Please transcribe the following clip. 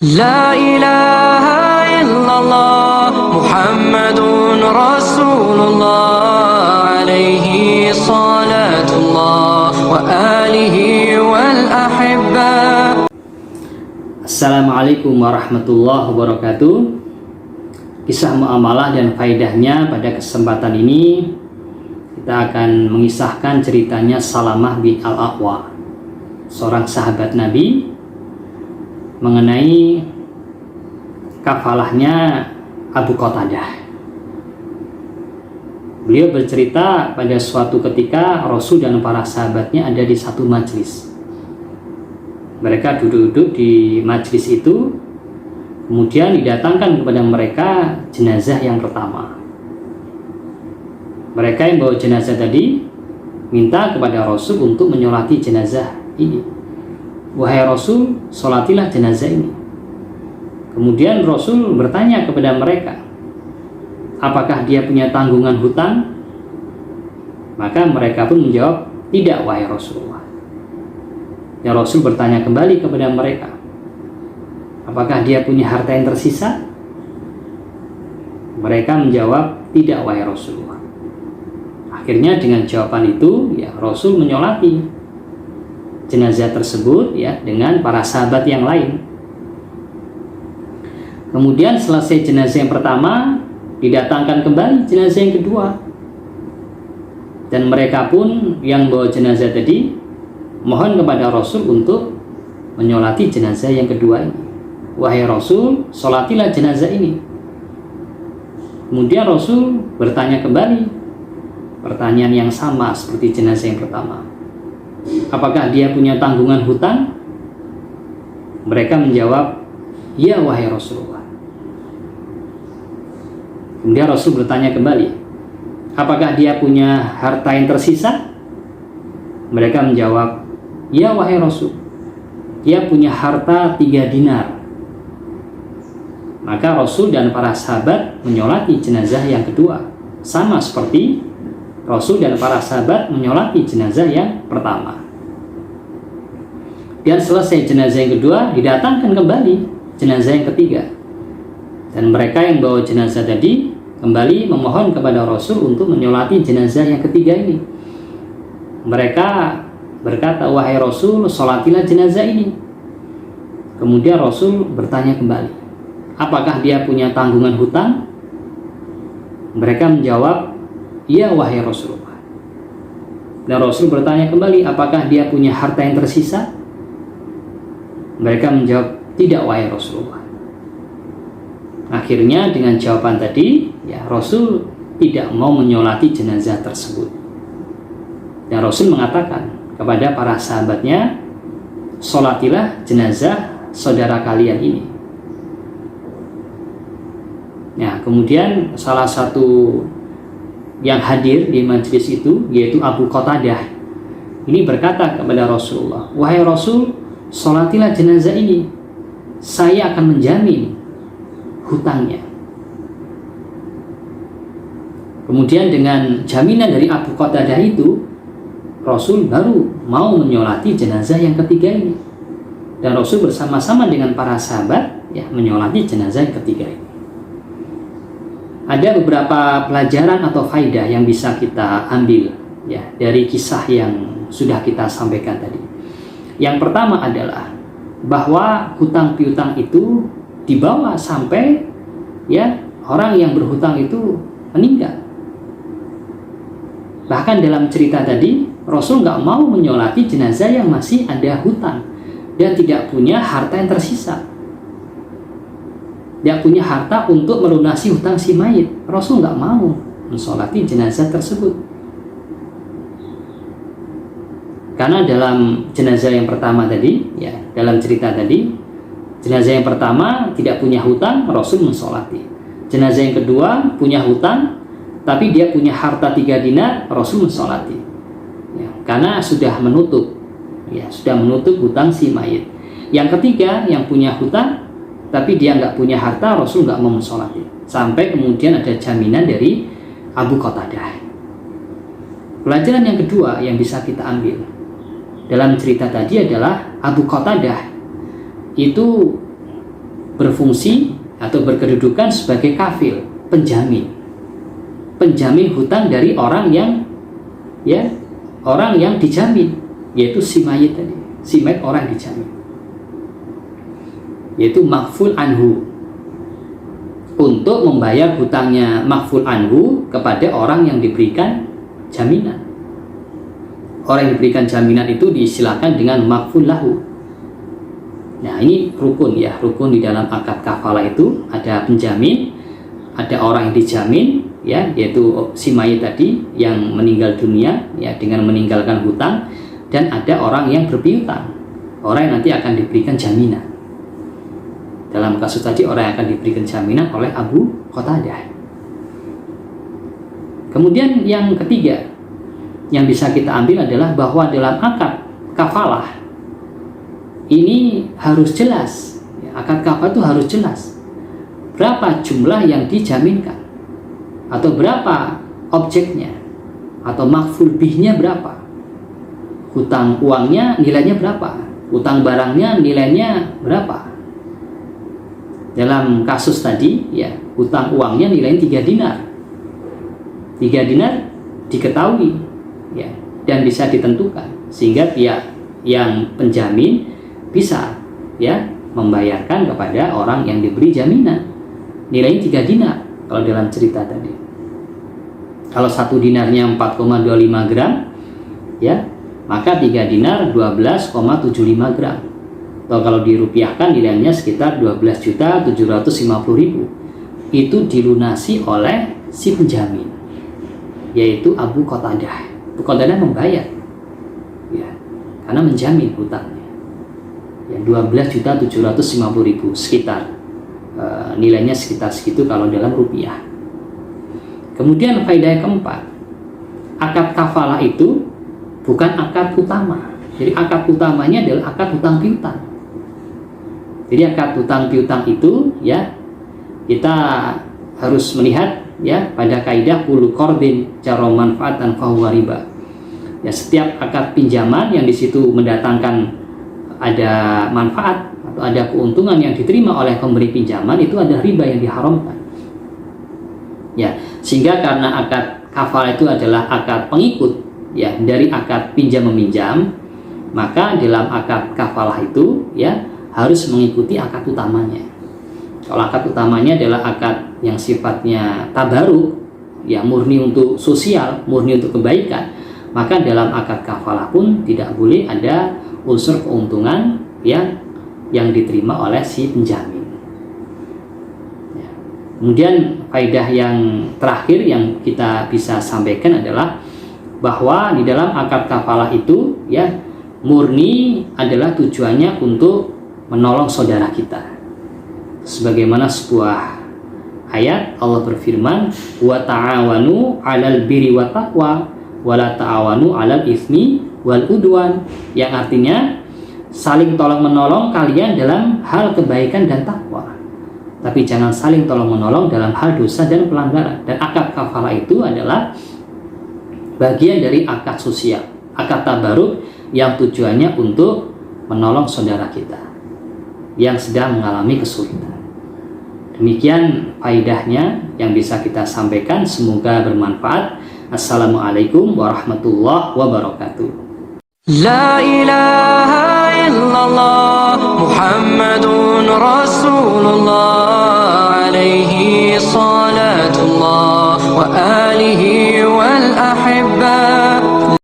La ilaha illallah Muhammadun Rasulullah alaihi salatullah wa alihi wal ahibba. Assalamualaikum warahmatullahi wabarakatuh. Kisah muamalah dan faedahnya pada kesempatan ini kita akan mengisahkan ceritanya Salamah bin Al-Aqwa, seorang sahabat Nabi, mengenai kafalahnya Abu Qatadah. Beliau bercerita pada suatu ketika Rasul dan para sahabatnya ada di satu majelis. Mereka duduk-duduk di majelis itu, kemudian didatangkan kepada mereka jenazah yang pertama. Mereka yang bawa jenazah tadi minta kepada Rasul untuk menyolati jenazah ini. Wahai Rasul, solatilah jenazah ini. Kemudian Rasul bertanya kepada mereka, apakah dia punya tanggungan hutang? Maka mereka pun menjawab, tidak wahai Rasulullah. Ya, Rasul bertanya kembali kepada mereka, apakah dia punya harta yang tersisa? Mereka menjawab, tidak wahai Rasulullah. Akhirnya dengan jawaban itu, ya, Rasul menyolati jenazah tersebut, ya, dengan para sahabat yang lain. Kemudian selesai jenazah yang pertama, didatangkan kembali jenazah yang kedua, dan mereka pun yang bawa jenazah tadi mohon kepada Rasul untuk menyolati jenazah yang kedua ini. Wahai Rasul, solatilah jenazah ini. Kemudian Rasul bertanya kembali pertanyaan yang sama seperti jenazah yang pertama, apakah dia punya tanggungan hutang? Mereka menjawab, ya wahai Rasulullah. Kemudian Rasul bertanya kembali, apakah dia punya harta yang tersisa? Mereka menjawab, ya wahai Rasul, dia punya harta 3 dinar. Maka Rasul dan para sahabat menyolati jenazah yang kedua, sama seperti Rasul dan para sahabat menyolati jenazah yang pertama. Dan selesai jenazah yang kedua, didatangkan kembali jenazah yang ketiga. Dan mereka yang bawa jenazah tadi kembali memohon kepada Rasul untuk menyolati jenazah yang ketiga ini. Mereka berkata, wahai Rasul, solatilah jenazah ini. Kemudian Rasul bertanya kembali, apakah dia punya tanggungan hutang? Mereka menjawab, iya wahai Rasulullah. Dan Rasul bertanya kembali, apakah dia punya harta yang tersisa? Mereka menjawab, tidak wahai Rasulullah. Akhirnya dengan jawaban tadi, ya, Rasul tidak mau menyolati jenazah tersebut. Dan Rasul mengatakan kepada para sahabatnya, solatilah jenazah saudara kalian ini. Nah, kemudian salah satu yang hadir di majelis itu, yaitu Abu Qatadah, ini berkata kepada Rasulullah, wahai Rasul, solatilah jenazah ini, saya akan menjamin hutangnya. Kemudian dengan jaminan dari Abu Qatadah itu, Rasul baru mau menyolati jenazah yang ketiga ini. Dan Rasul bersama-sama dengan para sahabat, ya, menyolati jenazah yang ketiga ini. Ada beberapa pelajaran atau faidah yang bisa kita ambil, ya, dari kisah yang sudah kita sampaikan tadi. Yang pertama adalah bahwa hutang piutang itu dibawa sampai, ya, orang yang berhutang itu meninggal. Bahkan dalam cerita tadi, Rasul nggak mau menyolati jenazah yang masih ada hutang dan tidak punya harta yang tersisa. Dia punya harta untuk melunasi hutang si mayit. Rasul nggak mau mensolati jenazah tersebut. Karena dalam jenazah yang pertama tadi, ya, dalam cerita tadi, jenazah yang pertama tidak punya hutang, Rasul mensolati. Jenazah yang kedua punya hutang, tapi dia punya harta 3 dinar, Rasul mensolati. Ya, karena sudah menutup, ya, sudah menutup hutang si mayit. Yang ketiga yang punya hutang, tapi dia nggak punya harta, Rasul nggak mau mensolati. Sampai kemudian ada jaminan dari Abu Qatadah. Pelajaran yang kedua yang bisa kita ambil dalam cerita tadi adalah Abu Qatadah itu berfungsi atau berkedudukan sebagai kafil, penjamin. Penjamin hutang dari orang yang dijamin, yaitu si mayit tadi. Si mayit orang yang dijamin. Yaitu makful anhu. Untuk membayar hutangnya makful anhu kepada orang yang diberikan jaminan. Orang yang diberikan jaminan itu diistilahkan dengan makful lahu. Nah, ini rukun ya, rukun di dalam akad kafalah itu ada penjamin, ada orang yang dijamin ya, yaitu si mayit tadi yang meninggal dunia ya dengan meninggalkan hutang, dan ada orang yang berpiutang, orang yang nanti akan diberikan jaminan. Dalam kasus tadi orang yang akan diberikan jaminan oleh Abu Qatadah. Kemudian yang ketiga yang bisa kita ambil adalah bahwa dalam akad kafalah ini harus jelas. Akad kafalah itu harus jelas. Berapa jumlah yang dijaminkan, atau berapa objeknya, atau makful bihnya berapa, hutang uangnya nilainya berapa, hutang barangnya nilainya berapa. Dalam kasus tadi ya, hutang uangnya nilainya 3 dinar. 3 dinar diketahui ya, dan bisa ditentukan sehingga pihak yang penjamin bisa ya membayarkan kepada orang yang diberi jaminan. Nilainya 3 dinar kalau dalam cerita tadi. Kalau 1 dinarnya 4,25 gram ya, maka 3 dinar 12,75 gram. Atau kalau dirupiahkan nilainya sekitar 12.750.000. Itu dilunasi oleh si penjamin, yaitu Abu Qatadah. Abu Qatadah membayar ya, karena menjamin hutangnya ya, 12.750.000 sekitar, nilainya sekitar segitu kalau dalam rupiah. Kemudian faedah yang keempat, akad kafalah itu bukan akad utama. Jadi akad utamanya adalah akad hutang piutang. Jadi akad hutang piutang itu ya, kita harus melihat ya pada kaidah kullu qardin jaro manfaatan fahuwa riba. Ya, setiap akad pinjaman yang di situ mendatangkan ada manfaat atau ada keuntungan yang diterima oleh pemberi pinjaman, itu ada riba yang diharamkan. Ya, sehingga karena akad kafalah itu adalah akad pengikut ya dari akad pinjam meminjam, maka dalam akad kafalah itu ya harus mengikuti akad utamanya. Kalau akad utamanya adalah akad yang sifatnya tabaruk ya, murni untuk sosial, murni untuk kebaikan, maka dalam akad kafalah pun tidak boleh ada unsur keuntungan yang diterima oleh si penjamin ya. Kemudian faedah yang terakhir yang kita bisa sampaikan adalah bahwa di dalam akad kafalah itu ya murni adalah tujuannya untuk menolong saudara kita. Sebagaimana sebuah ayat Allah berfirman, wa ta'awanu 'alal birri wat taqwa wa la ta'awanu 'alal itsmi wal udwan, yang artinya saling tolong menolong kalian dalam hal kebaikan dan takwa, tapi jangan saling tolong menolong dalam hal dosa dan pelanggaran. Dan akad kafalah itu adalah bagian dari akad sosial, akad tabaruk yang tujuannya untuk menolong saudara kita yang sedang mengalami kesulitan. Demikian faedahnya yang bisa kita sampaikan, semoga bermanfaat. Assalamualaikum warahmatullahi wabarakatuh. La ilaha illallah Muhammadun Rasulullah alaihi salatullah wa alihi